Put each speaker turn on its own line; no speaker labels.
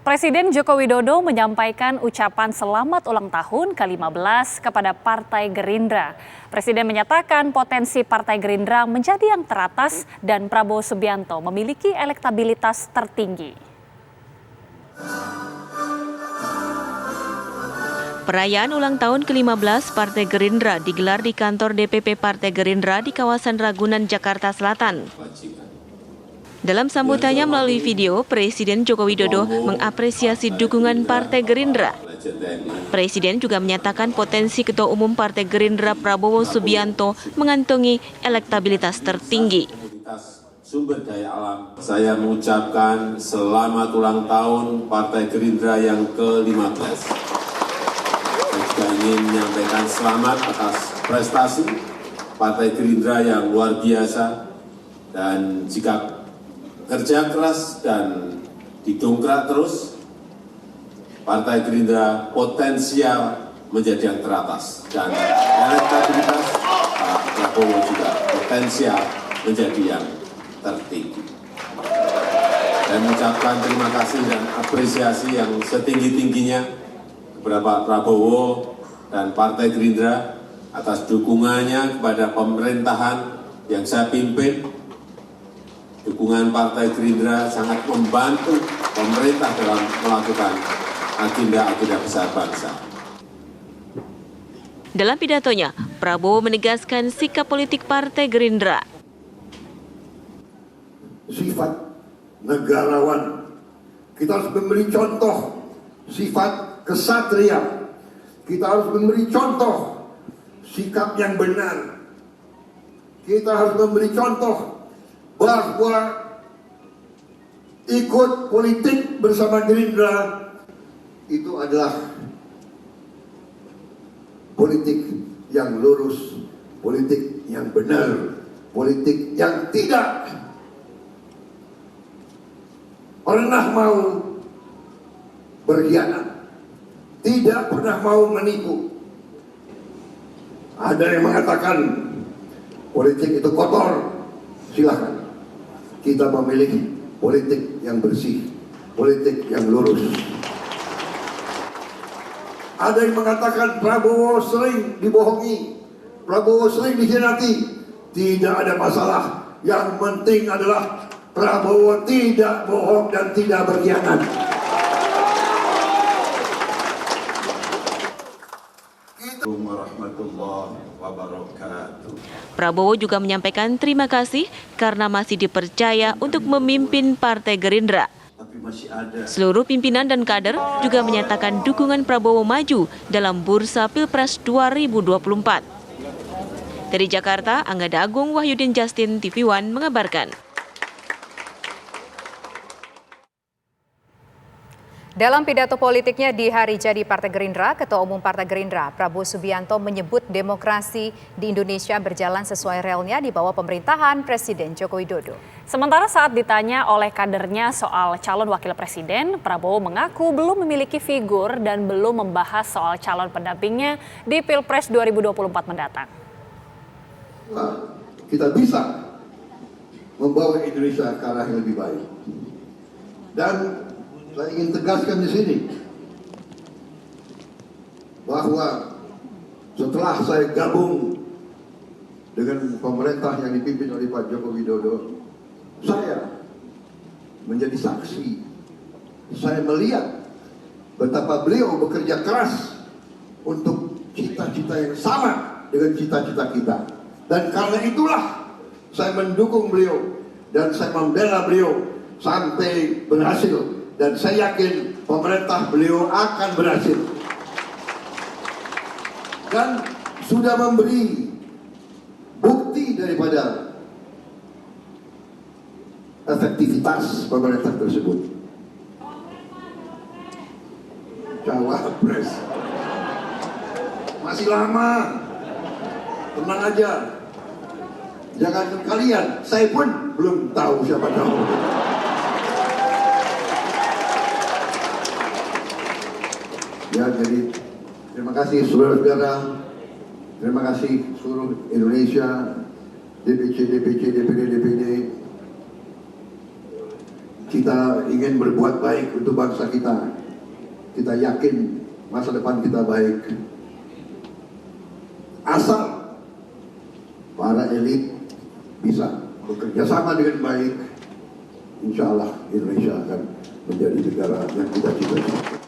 Presiden Joko Widodo menyampaikan ucapan selamat ulang tahun ke-15 kepada Partai Gerindra. Presiden menyatakan potensi Partai Gerindra menjadi yang teratas dan Prabowo Subianto memiliki elektabilitas tertinggi.
Perayaan ulang tahun ke-15 Partai Gerindra digelar di kantor DPP Partai Gerindra di kawasan Ragunan, Jakarta Selatan. Dalam sambutannya melalui video, Presiden Joko Widodo mengapresiasi dukungan Partai Gerindra. Presiden juga menyatakan potensi Ketua Umum Partai Gerindra Prabowo Subianto mengantongi elektabilitas tertinggi.
Sumber daya alam. Saya mengucapkan selamat ulang tahun Partai Gerindra yang ke-15. Saya juga ingin menyampaikan selamat atas prestasi Partai Gerindra yang luar biasa, dan jika kerja keras dan didongkrak terus, Partai Gerindra potensial menjadi yang teratas, dan elektabilitas Pak Prabowo juga potensial menjadi yang tertinggi. Saya mengucapkan terima kasih dan apresiasi yang setinggi-tingginya kepada Pak Prabowo dan Partai Gerindra atas dukungannya kepada pemerintahan yang saya pimpin. Dukungan Partai Gerindra sangat membantu pemerintah dalam melakukan agenda-agenda besar bangsa.
Dalam pidatonya, Prabowo menegaskan sikap politik Partai Gerindra.
Sifat negarawan, kita harus memberi contoh sifat kesatria, kita harus memberi contoh sikap yang benar, kita harus memberi contoh bahwa ikut politik bersama Gerindra itu adalah politik yang lurus, politik yang benar, politik yang tidak pernah mau berkhianat, tidak pernah mau menipu. Ada yang mengatakan politik itu kotor, silahkan. Kita memilih politik yang bersih, politik yang lurus. Ada yang mengatakan Prabowo sering dibohongi, Prabowo sering dikhianati. Tidak ada masalah. Yang penting adalah Prabowo tidak bohong dan tidak berkhianat.
Prabowo juga menyampaikan terima kasih karena masih dipercaya untuk memimpin Partai Gerindra. Seluruh pimpinan dan kader juga menyatakan dukungan Prabowo maju dalam bursa Pilpres 2024. Dari Jakarta, Anggada Agung Wahyudin Justin, TV One mengabarkan.
Dalam pidato politiknya di hari jadi Partai Gerindra, Ketua Umum Partai Gerindra Prabowo Subianto menyebut demokrasi di Indonesia berjalan sesuai relnya di bawah pemerintahan Presiden Joko Widodo.
Sementara saat ditanya oleh kadernya soal calon wakil presiden, Prabowo mengaku belum memiliki figur dan belum membahas soal calon pendampingnya di Pilpres 2024 mendatang.
Kita bisa membawa Indonesia ke arah yang lebih baik. Dan saya ingin tegaskan di sini bahwa setelah saya gabung dengan pemerintah yang dipimpin oleh Pak Joko Widodo, saya menjadi saksi. Saya melihat betapa beliau bekerja keras untuk cita-cita yang sama dengan cita-cita kita. Dan karena itulah saya mendukung beliau dan saya membela beliau sampai berhasil. Dan saya yakin pemerintah beliau akan berhasil. Dan sudah memberi bukti daripada efektivitas pemerintah tersebut. Cawapres masih lama, tenang aja. Jangan kalian, saya pun belum tahu siapa tahu. Ya, jadi terima kasih saudara-saudara, terima kasih seluruh Indonesia, DPC, DPD. Kita ingin berbuat baik untuk bangsa kita. Kita yakin masa depan kita baik. Asal para elit bisa bekerja sama dengan baik, insya Allah Indonesia akan menjadi negara yang kita cita-citakan.